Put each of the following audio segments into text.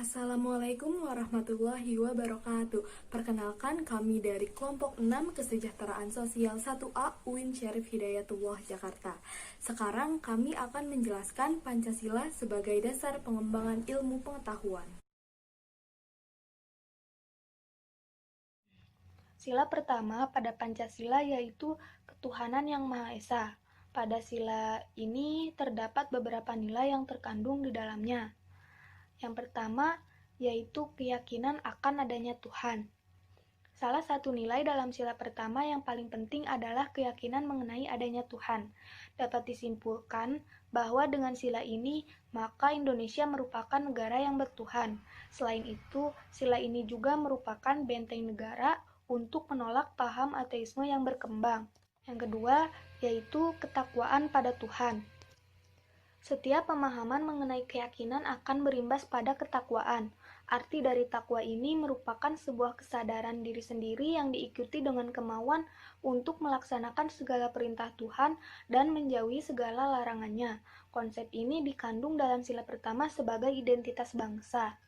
Assalamualaikum warahmatullahi wabarakatuh. Perkenalkan, kami dari kelompok 6 Kesejahteraan Sosial 1A UIN Syarif Hidayatullah Jakarta. Sekarang kami akan menjelaskan Pancasila sebagai dasar pengembangan ilmu pengetahuan. Sila pertama pada Pancasila yaitu ketuhanan yang Maha Esa. Pada sila ini terdapat beberapa nilai yang terkandung di dalamnya. Yang pertama yaitu keyakinan akan adanya Tuhan. Salah satu nilai dalam sila pertama yang paling penting adalah keyakinan mengenai adanya Tuhan. Dapat disimpulkan bahwa dengan sila ini, maka Indonesia merupakan negara yang bertuhan. Selain itu, sila ini juga merupakan benteng negara untuk menolak paham ateisme yang berkembang. Yang kedua, yaitu ketakwaan pada Tuhan. Setiap pemahaman mengenai keyakinan akan berimbas pada ketakwaan. Arti dari takwa ini merupakan sebuah kesadaran diri sendiri yang diikuti dengan kemauan untuk melaksanakan segala perintah Tuhan dan menjauhi segala larangannya. Konsep ini dikandung dalam sila pertama sebagai identitas bangsa.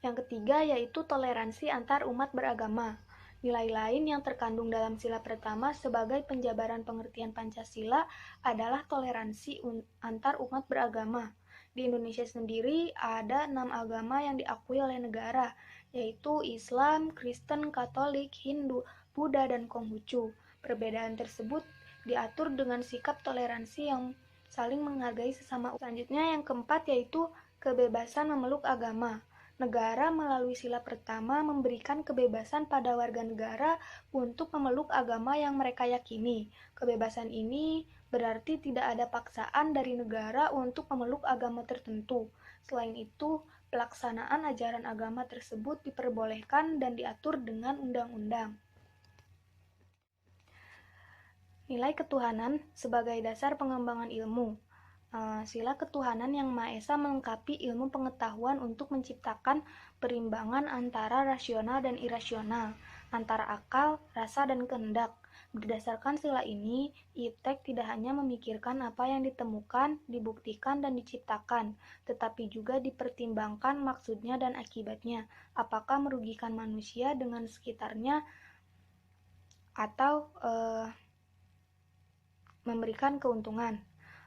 Yang ketiga yaitu toleransi antar umat beragama. Nilai lain yang terkandung dalam sila pertama sebagai penjabaran pengertian Pancasila adalah toleransi antar umat beragama. Di Indonesia sendiri ada 6 agama yang diakui oleh negara, yaitu Islam, Kristen, Katolik, Hindu, Buddha, dan Konghucu. Perbedaan tersebut diatur dengan sikap toleransi yang saling menghargai sesama. Selanjutnya yang keempat yaitu kebebasan memeluk agama. Negara melalui sila pertama memberikan kebebasan pada warga negara untuk memeluk agama yang mereka yakini. Kebebasan ini berarti tidak ada paksaan dari negara untuk memeluk agama tertentu. Selain itu, pelaksanaan ajaran agama tersebut diperbolehkan dan diatur dengan undang-undang. Nilai ketuhanan sebagai dasar pengembangan ilmu. Sila ketuhanan yang Maha Esa melengkapi ilmu pengetahuan untuk menciptakan perimbangan antara rasional dan irasional, antara akal, rasa, dan kehendak. Berdasarkan sila ini, iptek tidak hanya memikirkan apa yang ditemukan, dibuktikan, dan diciptakan, tetapi juga dipertimbangkan maksudnya dan akibatnya, apakah merugikan manusia dengan sekitarnya atau memberikan keuntungan.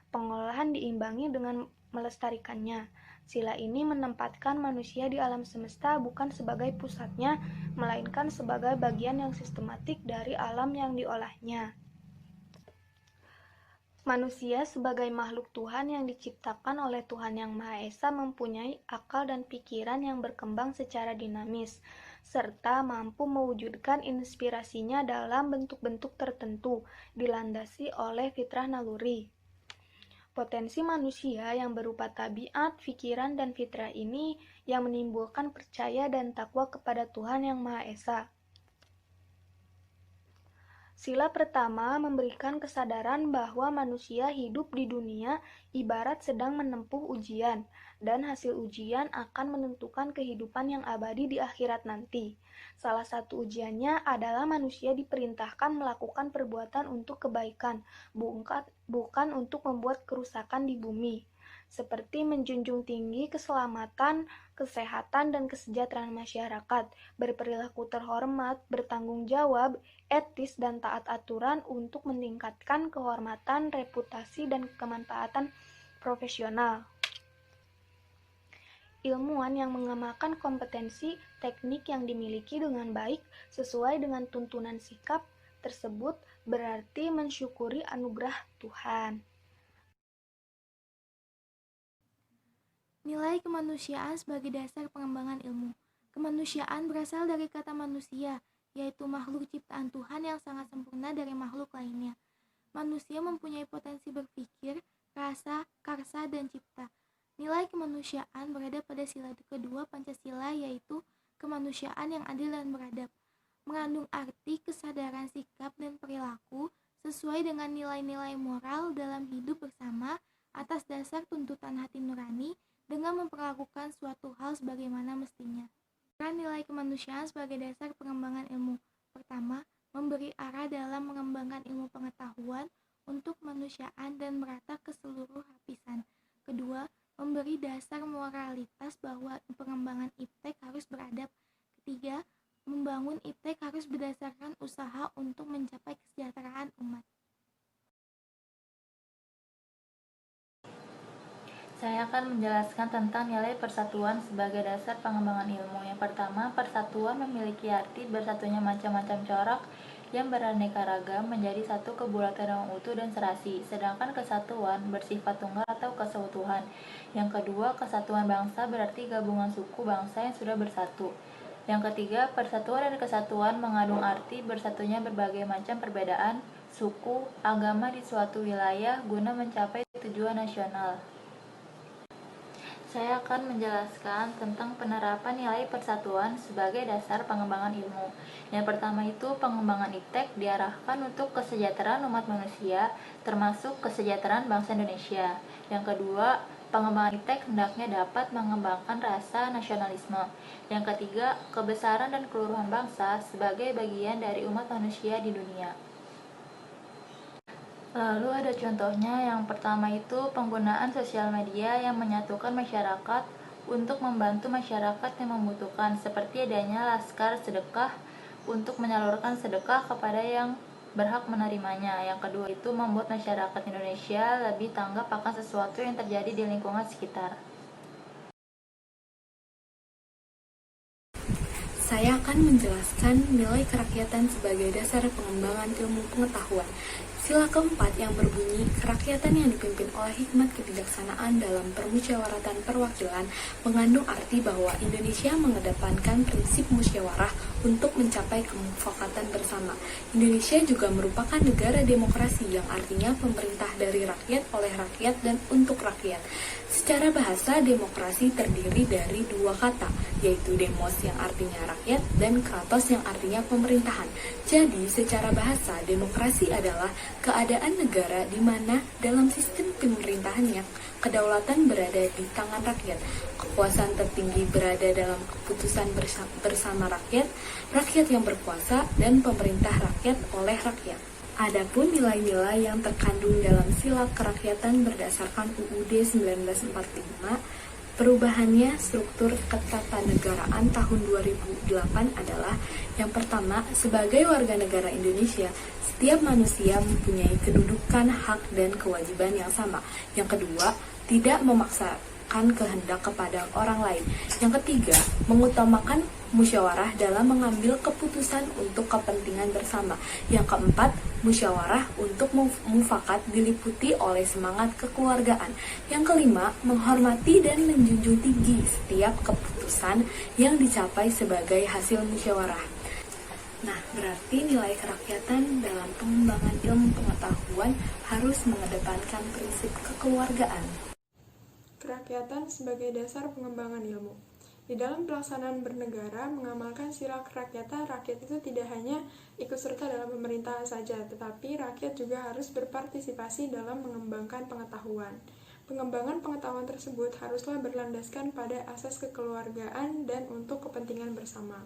Pengolahan diimbangi dengan melestarikannya. Sila ini menempatkan manusia di alam semesta bukan sebagai pusatnya, melainkan sebagai bagian yang sistematik dari alam yang diolahnya. Manusia sebagai makhluk Tuhan yang diciptakan oleh Tuhan yang Maha Esa mempunyai akal dan pikiran yang berkembang secara dinamis, serta mampu mewujudkan inspirasinya dalam bentuk-bentuk tertentu, dilandasi oleh fitrah naluri. Potensi manusia yang berupa tabiat, pikiran, dan fitrah ini yang menimbulkan percaya dan takwa kepada Tuhan yang Maha Esa. Sila pertama memberikan kesadaran bahwa manusia hidup di dunia ibarat sedang menempuh ujian, dan hasil ujian akan menentukan kehidupan yang abadi di akhirat nanti. Salah satu ujiannya adalah manusia diperintahkan melakukan perbuatan untuk kebaikan, bukan untuk membuat kerusakan di bumi, seperti menjunjung tinggi keselamatan, kesehatan, dan kesejahteraan masyarakat, berperilaku terhormat, bertanggung jawab, etis, dan taat aturan untuk meningkatkan kehormatan, reputasi, dan kemanfaatan profesional. Ilmuwan yang mengamalkan kompetensi teknik yang dimiliki dengan baik sesuai dengan tuntunan sikap tersebut berarti mensyukuri anugerah Tuhan. Nilai kemanusiaan sebagai dasar pengembangan ilmu. Kemanusiaan berasal dari kata manusia, yaitu makhluk ciptaan Tuhan yang sangat sempurna dari makhluk lainnya. Manusia mempunyai potensi berpikir, rasa, karsa, dan cipta. Nilai kemanusiaan berada pada sila kedua Pancasila, yaitu kemanusiaan yang adil dan beradab. Mengandung arti kesadaran sikap dan perilaku sesuai dengan nilai-nilai moral dalam hidup bersama atas dasar tuntutan hati nurani dengan memperlakukan suatu hal sebagaimana mestinya. Nilai kemanusiaan sebagai dasar pengembangan ilmu. Pertama, memberi arah dalam mengembangkan ilmu pengetahuan untuk kemanusiaan dan merata ke seluruh lapisan. Kedua, memberi dasar moralitas bahwa pengembangan iptek harus beradab. Ketiga, membangun iptek harus berdasarkan usaha untuk mencapai kesejahteraan umat. Saya akan menjelaskan tentang nilai persatuan sebagai dasar pengembangan ilmu. Yang pertama, persatuan memiliki arti bersatunya macam-macam corak yang beraneka ragam menjadi satu kebulatan yang utuh dan serasi. Sedangkan kesatuan bersifat tunggal atau keseutuhan. Yang kedua, kesatuan bangsa berarti gabungan suku bangsa yang sudah bersatu. Yang ketiga, persatuan dan kesatuan mengandung arti bersatunya berbagai macam perbedaan suku, agama di suatu wilayah guna mencapai tujuan nasional. Saya akan menjelaskan tentang penerapan nilai persatuan sebagai dasar pengembangan ilmu. Yang pertama itu, pengembangan iptek diarahkan untuk kesejahteraan umat manusia, termasuk kesejahteraan bangsa Indonesia. Yang kedua, pengembangan iptek hendaknya dapat mengembangkan rasa nasionalisme. Yang ketiga, kebesaran dan keluruhan bangsa sebagai bagian dari umat manusia di dunia. Lalu ada contohnya. Yang pertama itu penggunaan sosial media yang menyatukan masyarakat untuk membantu masyarakat yang membutuhkan, seperti adanya laskar sedekah untuk menyalurkan sedekah kepada yang berhak menerimanya. Yang kedua itu membuat masyarakat Indonesia lebih tanggap akan sesuatu yang terjadi di lingkungan sekitar. Saya akan menjelaskan nilai kerakyatan sebagai dasar pengembangan ilmu pengetahuan. Sila keempat yang berbunyi, kerakyatan yang dipimpin oleh hikmat kebijaksanaan dalam permusyawaratan perwakilan mengandung arti bahwa Indonesia mengedepankan prinsip musyawarah untuk mencapai kemufakatan bersama. Indonesia juga merupakan negara demokrasi yang artinya pemerintah dari rakyat, oleh rakyat, dan untuk rakyat. Secara bahasa, demokrasi terdiri dari dua kata, yaitu demos yang artinya rakyat dan kratos yang artinya pemerintahan. Jadi, secara bahasa, demokrasi adalah keadaan negara di mana dalam sistem pemerintahannya kedaulatan berada di tangan rakyat, kekuasaan tertinggi berada dalam keputusan bersama rakyat, rakyat yang berkuasa, dan pemerintah rakyat oleh rakyat. Adapun nilai-nilai yang terkandung dalam sila kerakyatan berdasarkan UUD 1945, perubahannya struktur ketatanegaraan tahun 2008 adalah: yang pertama, sebagai warga negara Indonesia, setiap manusia mempunyai kedudukan, hak, dan kewajiban yang sama. Yang kedua, tidak memaksakan kehendak kepada orang lain. Yang ketiga, mengutamakan musyawarah dalam mengambil keputusan untuk kepentingan bersama. Yang keempat, musyawarah untuk mufakat diliputi oleh semangat kekeluargaan. Yang kelima, menghormati dan menjunjung tinggi setiap keputusan yang dicapai sebagai hasil musyawarah. Nah, berarti nilai kerakyatan dalam pengembangan ilmu pengetahuan harus mengedepankan prinsip kekeluargaan. Kerakyatan sebagai dasar pengembangan ilmu. Di dalam pelaksanaan bernegara, mengamalkan sila kerakyatan, rakyat itu tidak hanya ikut serta dalam pemerintahan saja, tetapi rakyat juga harus berpartisipasi dalam mengembangkan pengetahuan. Pengembangan pengetahuan tersebut haruslah berlandaskan pada asas kekeluargaan dan untuk kepentingan bersama.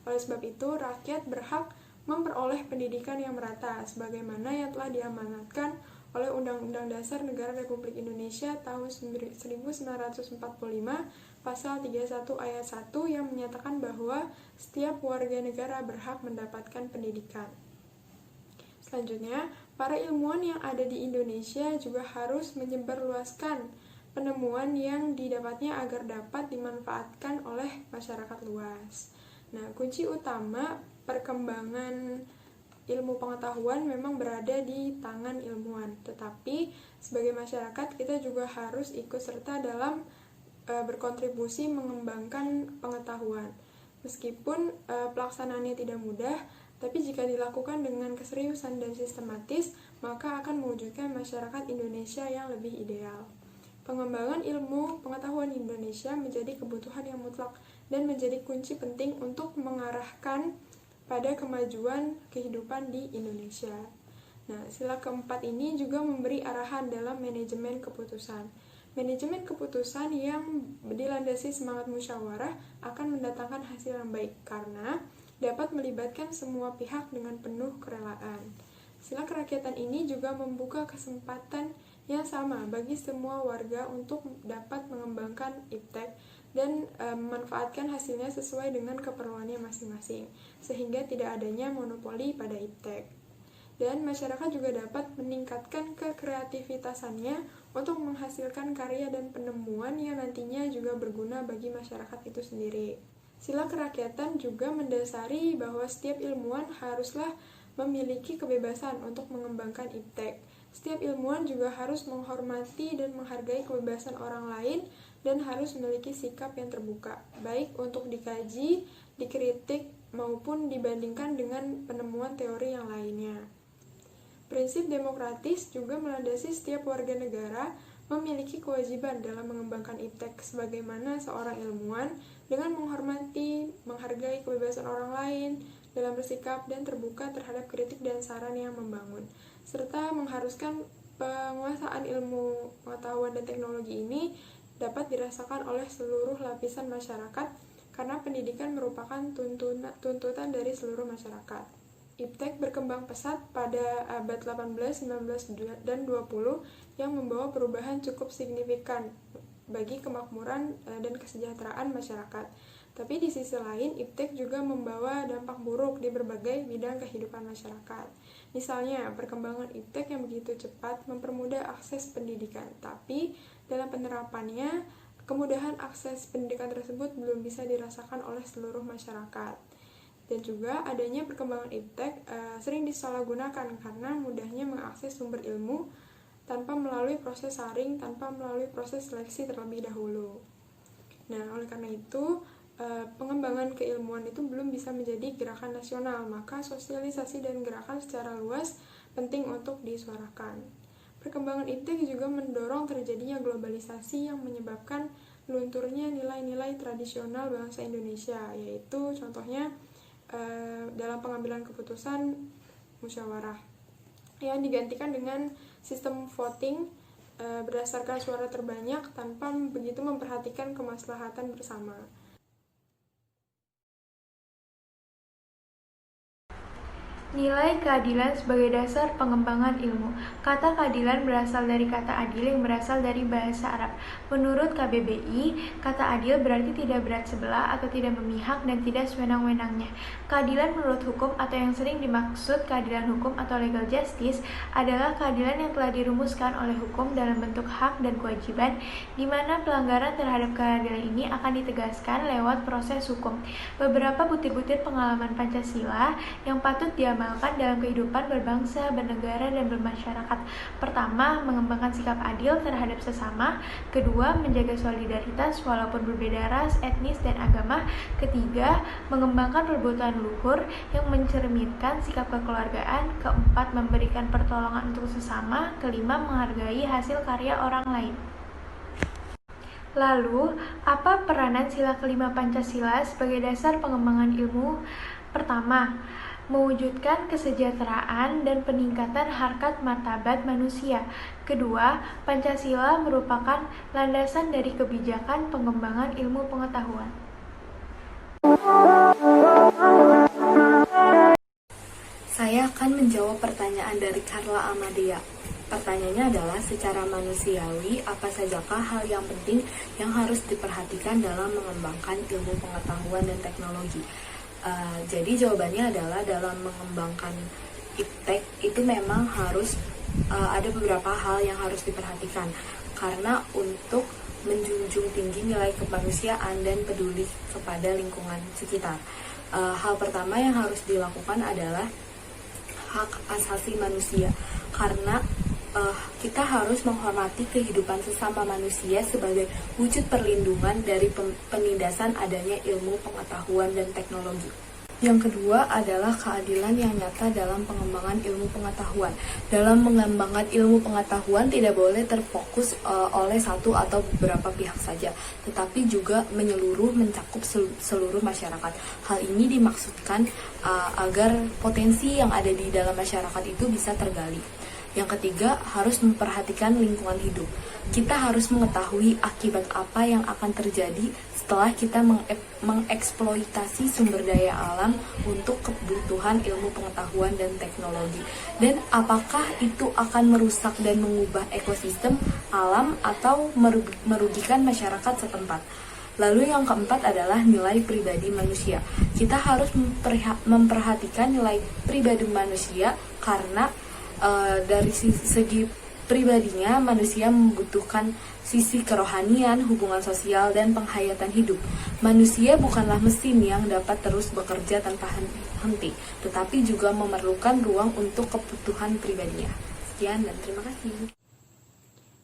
Oleh sebab itu, rakyat berhak memperoleh pendidikan yang merata, sebagaimana yang telah diamanatkan oleh Undang-Undang Dasar Negara Republik Indonesia tahun 1945, Pasal 31 ayat 1 yang menyatakan bahwa setiap warga negara berhak mendapatkan pendidikan. Selanjutnya, para ilmuwan yang ada di Indonesia juga harus menyebarluaskan penemuan yang didapatnya agar dapat dimanfaatkan oleh masyarakat luas. Nah, kunci utama perkembangan ilmu pengetahuan memang berada di tangan ilmuwan, tetapi sebagai masyarakat kita juga harus ikut serta dalam berkontribusi mengembangkan pengetahuan. Meskipun pelaksanaannya tidak mudah, tapi jika dilakukan dengan keseriusan dan sistematis, maka akan mewujudkan masyarakat Indonesia yang lebih ideal. Pengembangan ilmu pengetahuan di Indonesia menjadi kebutuhan yang mutlak dan menjadi kunci penting untuk mengarahkan pada kemajuan kehidupan di Indonesia. Nah, sila keempat ini juga memberi arahan dalam manajemen keputusan. Manajemen keputusan yang dilandasi semangat musyawarah akan mendatangkan hasil yang baik karena dapat melibatkan semua pihak dengan penuh kerelaan. Sila kerakyatan ini juga membuka kesempatan yang sama bagi semua warga untuk dapat mengembangkan iptek dan memanfaatkan hasilnya sesuai dengan keperluannya masing-masing, sehingga tidak adanya monopoli pada iptek. Dan masyarakat juga dapat meningkatkan kekreativitasannya untuk menghasilkan karya dan penemuan yang nantinya juga berguna bagi masyarakat itu sendiri. Sila kerakyatan juga mendasari bahwa setiap ilmuwan haruslah memiliki kebebasan untuk mengembangkan iptek. Setiap ilmuwan juga harus menghormati dan menghargai kebebasan orang lain dan harus memiliki sikap yang terbuka, baik untuk dikaji, dikritik, maupun dibandingkan dengan penemuan teori yang lainnya. Prinsip demokratis juga melandasi setiap warga negara memiliki kewajiban dalam mengembangkan iptek sebagaimana seorang ilmuwan dengan menghormati, menghargai kebebasan orang lain dalam bersikap dan terbuka terhadap kritik dan saran yang membangun, serta mengharuskan penguasaan ilmu pengetahuan dan teknologi ini dapat dirasakan oleh seluruh lapisan masyarakat karena pendidikan merupakan tuntutan dari seluruh masyarakat. Iptek berkembang pesat pada abad 18, 19, dan 20 yang membawa perubahan cukup signifikan bagi kemakmuran dan kesejahteraan masyarakat. Tapi di sisi lain, iptek juga membawa dampak buruk di berbagai bidang kehidupan masyarakat. Misalnya, perkembangan iptek yang begitu cepat mempermudah akses pendidikan, tapi dalam penerapannya, kemudahan akses pendidikan tersebut belum bisa dirasakan oleh seluruh masyarakat. Dan juga adanya perkembangan iptek sering disalahgunakan karena mudahnya mengakses sumber ilmu tanpa melalui proses saring, tanpa melalui proses seleksi terlebih dahulu. Nah, oleh karena itu, pengembangan keilmuan itu belum bisa menjadi gerakan nasional, maka sosialisasi dan gerakan secara luas penting untuk disuarakan. Perkembangan iptek juga mendorong terjadinya globalisasi yang menyebabkan lunturnya nilai-nilai tradisional bangsa Indonesia, yaitu contohnya dalam pengambilan keputusan musyawarah yang digantikan dengan sistem voting berdasarkan suara terbanyak tanpa begitu memperhatikan kemaslahatan bersama. Nilai keadilan sebagai dasar pengembangan ilmu. Kata keadilan berasal dari kata adil yang berasal dari bahasa Arab. Menurut KBBI, kata adil berarti tidak berat sebelah atau tidak memihak dan tidak sewenang-wenangnya. Keadilan menurut hukum atau yang sering dimaksud keadilan hukum atau legal justice adalah keadilan yang telah dirumuskan oleh hukum dalam bentuk hak dan kewajiban, di mana pelanggaran terhadap keadilan ini akan ditegaskan lewat proses hukum. Beberapa butir-butir pengalaman Pancasila yang patut diamalkan dalam kehidupan berbangsa, bernegara, dan bermasyarakat. Pertama, mengembangkan sikap adil terhadap sesama. Kedua, menjaga solidaritas walaupun berbeda ras, etnis, dan agama. Ketiga, mengembangkan perbuatan luhur yang mencerminkan sikap kekeluargaan. Keempat, memberikan pertolongan untuk sesama. Kelima, menghargai hasil karya orang lain. Lalu, apa peranan sila kelima Pancasila sebagai dasar pengembangan ilmu? Pertama, mewujudkan kesejahteraan dan peningkatan harkat martabat manusia. Kedua, Pancasila merupakan landasan dari kebijakan pengembangan ilmu pengetahuan. Saya akan menjawab pertanyaan dari Carla Amadea. Pertanyaannya adalah, secara manusiawi, apa sajakah hal yang penting yang harus diperhatikan dalam mengembangkan ilmu pengetahuan dan teknologi? Jadi jawabannya adalah dalam mengembangkan iptek itu memang harus ada beberapa hal yang harus diperhatikan, karena untuk menjunjung tinggi nilai kemanusiaan dan peduli kepada lingkungan sekitar. Hal pertama yang harus dilakukan adalah hak asasi manusia, karena kita harus menghormati kehidupan sesama manusia sebagai wujud perlindungan dari penindasan adanya ilmu pengetahuan dan teknologi. Yang kedua adalah keadilan yang nyata dalam pengembangan ilmu pengetahuan. Dalam mengembangkan ilmu pengetahuan tidak boleh terfokus oleh satu atau beberapa pihak saja, tetapi juga menyeluruh, mencakup seluruh masyarakat. Hal ini dimaksudkan agar potensi yang ada di dalam masyarakat itu bisa tergali. Yang ketiga, harus memperhatikan lingkungan hidup. Kita harus mengetahui akibat apa yang akan terjadi setelah kita mengeksploitasi sumber daya alam untuk kebutuhan ilmu pengetahuan dan teknologi. Dan apakah itu akan merusak dan mengubah ekosistem alam atau merugikan masyarakat setempat. Lalu yang keempat adalah nilai pribadi manusia. Kita harus memperhatikan nilai pribadi manusia karena dari segi pribadinya manusia membutuhkan sisi kerohanian, hubungan sosial, dan penghayatan hidup. Manusia bukanlah mesin yang dapat terus bekerja tanpa henti, tetapi juga memerlukan ruang untuk kebutuhan pribadinya. Sekian dan terima kasih.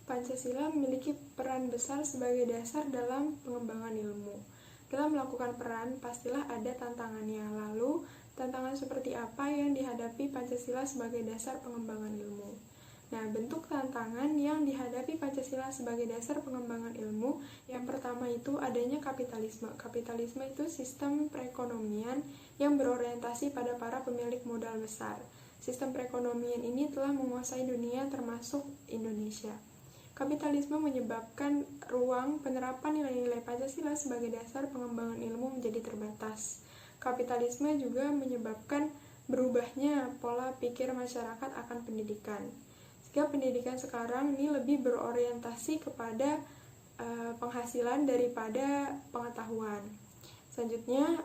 Pancasila memiliki peran besar sebagai dasar dalam pengembangan ilmu. Dalam melakukan peran, pastilah ada tantangannya. Lalu, tantangan seperti apa yang dihadapi Pancasila sebagai dasar pengembangan ilmu? Nah, bentuk tantangan yang dihadapi Pancasila sebagai dasar pengembangan ilmu, yang pertama itu adanya kapitalisme. Kapitalisme itu sistem perekonomian yang berorientasi pada para pemilik modal besar. Sistem perekonomian ini telah menguasai dunia termasuk Indonesia. Kapitalisme menyebabkan ruang penerapan nilai-nilai Pancasila sebagai dasar pengembangan ilmu menjadi terbatas. Kapitalisme juga menyebabkan berubahnya pola pikir masyarakat akan pendidikan. Sehingga pendidikan sekarang ini lebih berorientasi kepada penghasilan daripada pengetahuan. Selanjutnya,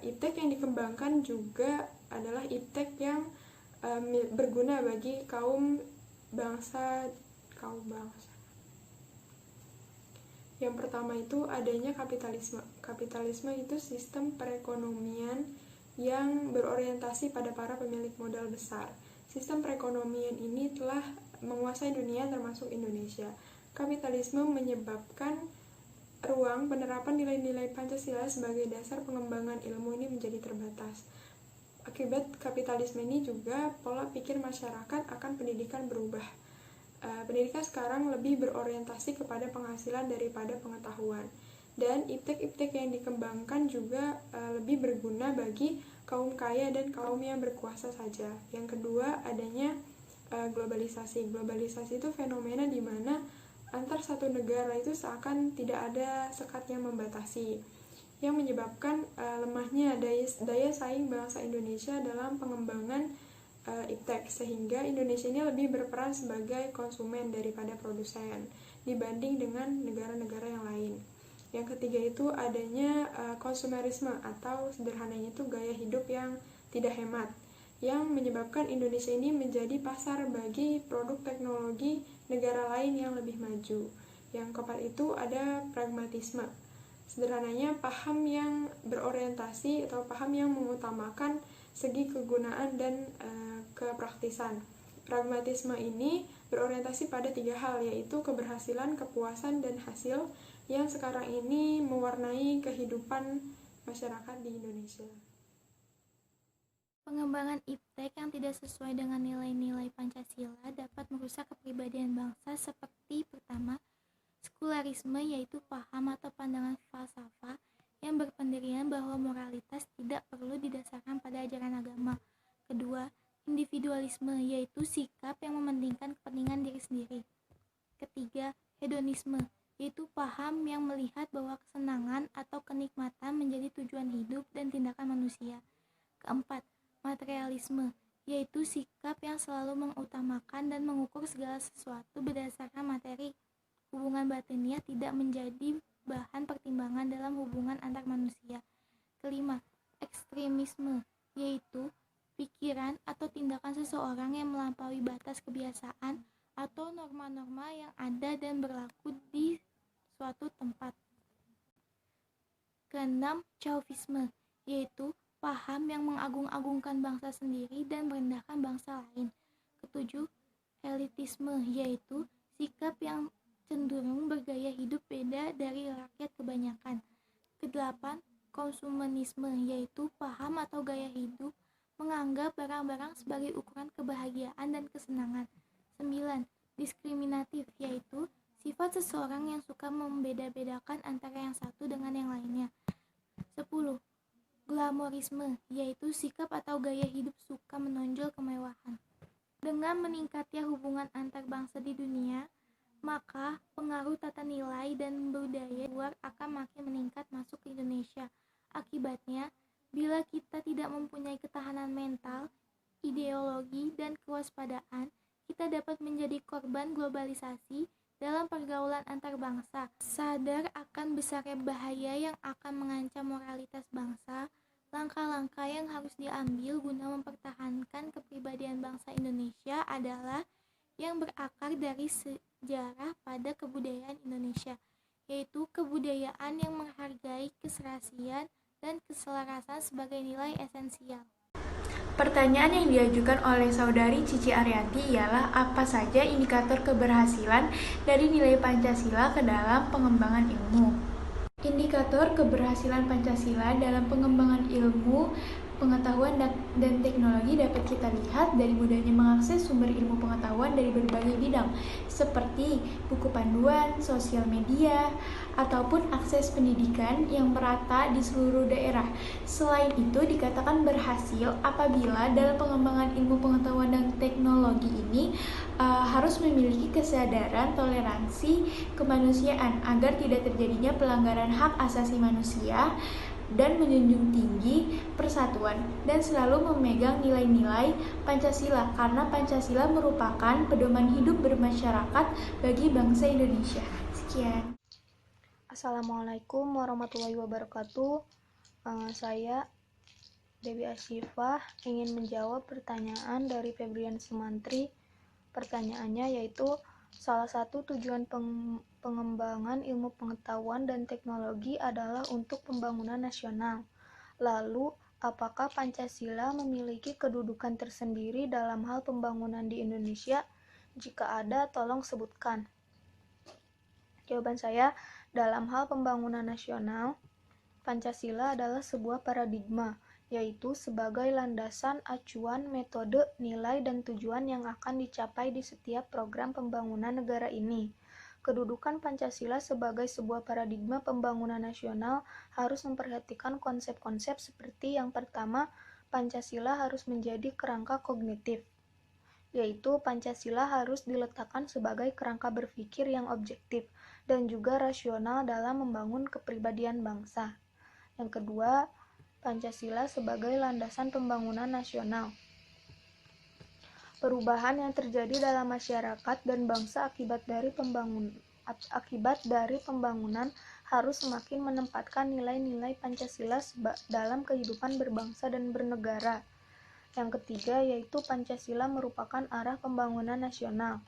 iptek yang dikembangkan juga adalah iptek yang berguna bagi kaum bangsa. Yang pertama itu adanya kapitalisme. Kapitalisme itu sistem perekonomian yang berorientasi pada para pemilik modal besar. Sistem perekonomian ini telah menguasai dunia termasuk Indonesia. Kapitalisme menyebabkan ruang penerapan nilai-nilai Pancasila sebagai dasar pengembangan ilmu ini menjadi terbatas. Akibat kapitalisme ini juga pola pikir masyarakat akan pendidikan berubah. Pendidikan sekarang lebih berorientasi kepada penghasilan daripada pengetahuan. Dan iptek-iptek yang dikembangkan juga lebih berguna bagi kaum kaya dan kaum yang berkuasa saja. Yang kedua, adanya globalisasi. Globalisasi itu fenomena di mana antar satu negara itu seakan tidak ada sekat yang membatasi, yang menyebabkan lemahnya daya saing bangsa Indonesia dalam pengembangan iptek, sehingga Indonesia ini lebih berperan sebagai konsumen daripada produsen dibanding dengan negara-negara yang lain. Yang ketiga itu adanya konsumerisme atau sederhananya itu gaya hidup yang tidak hemat, yang menyebabkan Indonesia ini menjadi pasar bagi produk teknologi negara lain yang lebih maju. Yang keempat itu ada pragmatisme. Sederhananya paham yang berorientasi atau paham yang mengutamakan segi kegunaan dan kepraktisan. Pragmatisme ini berorientasi pada 3 hal, yaitu keberhasilan, kepuasan, dan hasil yang sekarang ini mewarnai kehidupan masyarakat di Indonesia. Pengembangan iptek yang tidak sesuai dengan nilai-nilai Pancasila dapat merusak kepribadian bangsa seperti pertama, sekularisme, yaitu paham atau pandangan falsafah yang berpendirian bahwa moralitas tidak perlu didasarkan pada ajaran agama. Kedua, individualisme, yaitu sikap yang mementingkan kepentingan diri sendiri. Ketiga, hedonisme, yaitu paham yang melihat bahwa kesenangan atau kenikmatan menjadi tujuan hidup dan tindakan manusia. Keempat, materialisme, yaitu sikap yang selalu mengutamakan dan mengukur segala sesuatu berdasarkan materi. Hubungan batinnya tidak menjadi bahan pertimbangan dalam hubungan antar manusia. Kelima, ekstremisme, yaitu pikiran atau tindakan seseorang yang melampaui batas kebiasaan atau norma-norma yang ada dan berlaku di suatu tempat. Keenam, chauvinisme, yaitu paham yang mengagung-agungkan bangsa sendiri dan merendahkan bangsa lain. Ketujuh, elitisme, yaitu sikap yang cenderung bergaya hidup beda dari rakyat kebanyakan. Kedelapan, konsumenisme, yaitu paham atau gaya hidup menganggap barang-barang sebagai ukuran kebahagiaan dan kesenangan. 9. Diskriminatif, yaitu sifat seseorang yang suka membeda-bedakan antara yang satu dengan yang lainnya. 10. Glamorisme, yaitu sikap atau gaya hidup suka menonjol kemewahan. Dengan meningkatnya hubungan antar bangsa di dunia, maka pengaruh tata nilai dan budaya luar akan makin meningkat masuk ke Indonesia. Akibatnya, bila kita tidak mempunyai ketahanan mental, ideologi, dan kewaspadaan, kita dapat menjadi korban globalisasi dalam pergaulan antar bangsa. Sadar akan besarnya bahaya yang akan mengancam moralitas bangsa, langkah-langkah yang harus diambil guna mempertahankan kepribadian bangsa Indonesia adalah yang berakar dari sejarah pada kebudayaan Indonesia, yaitu kebudayaan yang menghargai keserasian dan keselarasan sebagai nilai esensial. Pertanyaan yang diajukan oleh saudari Cici Aryati ialah apa saja indikator keberhasilan dari nilai Pancasila ke dalam pengembangan ilmu. Indikator keberhasilan Pancasila dalam pengembangan ilmu, pengetahuan dan teknologi dapat kita lihat dari mudahnya mengakses sumber ilmu pengetahuan dari berbagai bidang, seperti buku panduan, sosial media, ataupun akses pendidikan yang merata di seluruh daerah. Selain itu, dikatakan berhasil apabila dalam pengembangan ilmu pengetahuan dan teknologi ini harus memiliki kesadaran toleransi kemanusiaan agar tidak terjadinya pelanggaran hak asasi manusia, dan menjunjung tinggi persatuan dan selalu memegang nilai-nilai Pancasila karena Pancasila merupakan pedoman hidup bermasyarakat bagi bangsa Indonesia. Sekian. Assalamualaikum warahmatullahi wabarakatuh. Saya Dewi Asyifah ingin menjawab pertanyaan dari Febrian Sumantri. Pertanyaannya yaitu, salah satu tujuan pengembangan ilmu pengetahuan dan teknologi adalah untuk pembangunan nasional. Lalu, apakah Pancasila memiliki kedudukan tersendiri dalam hal pembangunan di Indonesia? Jika ada, tolong sebutkan. Jawaban saya, dalam hal pembangunan nasional, Pancasila adalah sebuah paradigma, yaitu sebagai landasan, acuan, metode, nilai, dan tujuan yang akan dicapai di setiap program pembangunan negara ini. Kedudukan Pancasila sebagai sebuah paradigma pembangunan nasional harus memperhatikan konsep-konsep seperti yang pertama, Pancasila harus menjadi kerangka kognitif, yaitu Pancasila harus diletakkan sebagai kerangka berpikir yang objektif dan juga rasional dalam membangun kepribadian bangsa. Yang kedua, Pancasila sebagai landasan pembangunan nasional. Perubahan yang terjadi dalam masyarakat dan bangsa akibat dari pembangunan harus semakin menempatkan nilai-nilai Pancasila dalam kehidupan berbangsa dan bernegara. Yang ketiga yaitu Pancasila merupakan arah pembangunan nasional.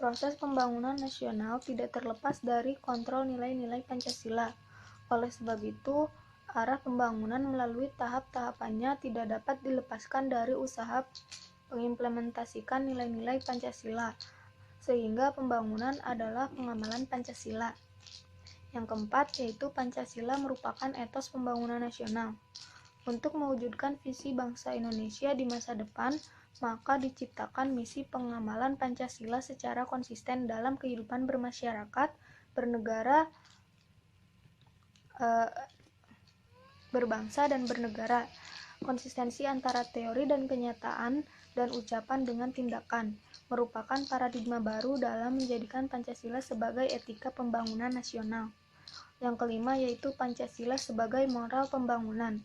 Proses pembangunan nasional tidak terlepas dari kontrol nilai-nilai Pancasila. Oleh sebab itu, arah pembangunan melalui tahap-tahapannya tidak dapat dilepaskan dari usaha mengimplementasikan nilai-nilai Pancasila, sehingga pembangunan adalah pengamalan Pancasila. Yang keempat yaitu Pancasila merupakan etos pembangunan nasional. Untuk mewujudkan visi bangsa Indonesia di masa depan, maka diciptakan misi pengamalan Pancasila secara konsisten dalam kehidupan bermasyarakat, bernegara, berbangsa dan bernegara. Konsistensi antara teori dan kenyataan dan ucapan dengan tindakan merupakan paradigma baru dalam menjadikan Pancasila sebagai etika pembangunan nasional. Yang kelima yaitu Pancasila sebagai moral pembangunan.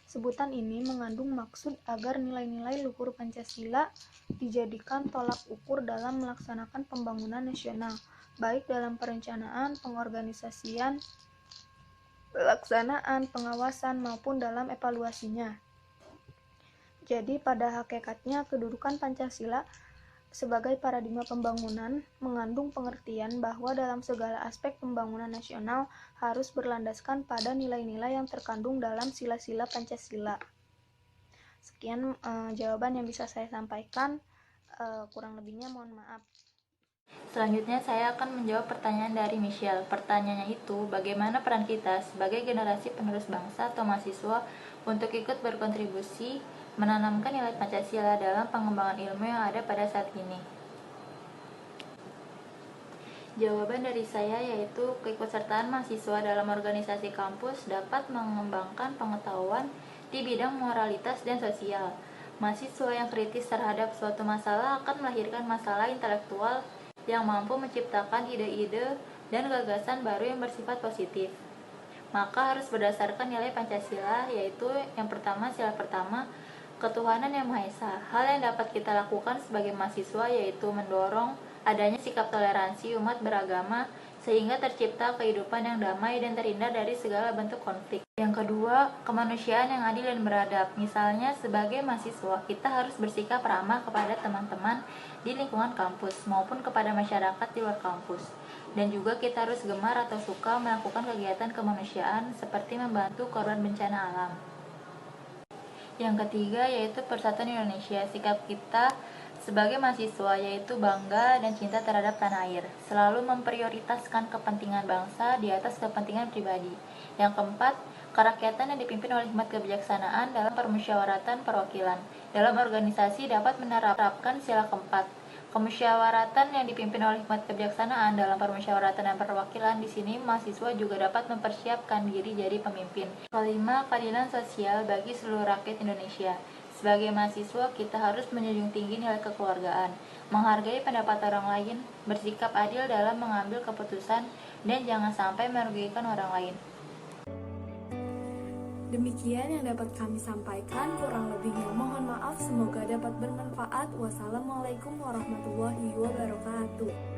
Sebutan ini mengandung maksud agar nilai-nilai luhur Pancasila dijadikan tolak ukur dalam melaksanakan pembangunan nasional, baik dalam perencanaan, pengorganisasian, pelaksanaan, pengawasan, maupun dalam evaluasinya. Jadi pada hakikatnya kedudukan Pancasila sebagai paradigma pembangunan mengandung pengertian bahwa dalam segala aspek pembangunan nasional harus berlandaskan pada nilai-nilai yang terkandung dalam sila-sila Pancasila. Sekian jawaban yang bisa saya sampaikan, kurang lebihnya mohon maaf. Selanjutnya saya akan menjawab pertanyaan dari Michelle. Pertanyaannya itu, bagaimana peran kita sebagai generasi penerus bangsa atau mahasiswa untuk ikut berkontribusi menanamkan nilai Pancasila dalam pengembangan ilmu yang ada pada saat ini? Jawaban dari saya yaitu keikutsertaan mahasiswa dalam organisasi kampus dapat mengembangkan pengetahuan di bidang moralitas dan sosial. Mahasiswa yang kritis terhadap suatu masalah akan melahirkan masalah intelektual yang mampu menciptakan ide-ide dan gagasan baru yang bersifat positif. Maka harus berdasarkan nilai Pancasila, yaitu yang pertama, sila pertama, ketuhanan yang Maha Esa. Hal yang dapat kita lakukan sebagai mahasiswa yaitu mendorong adanya sikap toleransi umat beragama sehingga tercipta kehidupan yang damai dan terhindar dari segala bentuk konflik. Yang kedua, kemanusiaan yang adil dan beradab. Misalnya, sebagai mahasiswa, kita harus bersikap ramah kepada teman-teman di lingkungan kampus maupun kepada masyarakat di luar kampus. Dan juga kita harus gemar atau suka melakukan kegiatan kemanusiaan seperti membantu korban bencana alam. Yang ketiga yaitu persatuan Indonesia. Sikap kita sebagai mahasiswa yaitu bangga dan cinta terhadap tanah air, selalu memprioritaskan kepentingan bangsa di atas kepentingan pribadi. Yang keempat, kerakyatan yang dipimpin oleh hikmat kebijaksanaan dalam permusyawaratan perwakilan. Dalam organisasi dapat menerapkan sila keempat. Kemusyawaratan yang dipimpin oleh hikmat kebijaksanaan dalam permusyawaratan dan perwakilan. Di sini mahasiswa juga dapat mempersiapkan diri jadi pemimpin. Kelima, keadilan sosial bagi seluruh rakyat Indonesia. Sebagai mahasiswa, kita harus menjunjung tinggi nilai kekeluargaan, menghargai pendapat orang lain, bersikap adil dalam mengambil keputusan, dan jangan sampai merugikan orang lain. Demikian yang dapat kami sampaikan, kurang lebihnya mohon maaf, semoga dapat bermanfaat. Wassalamualaikum warahmatullahi wabarakatuh.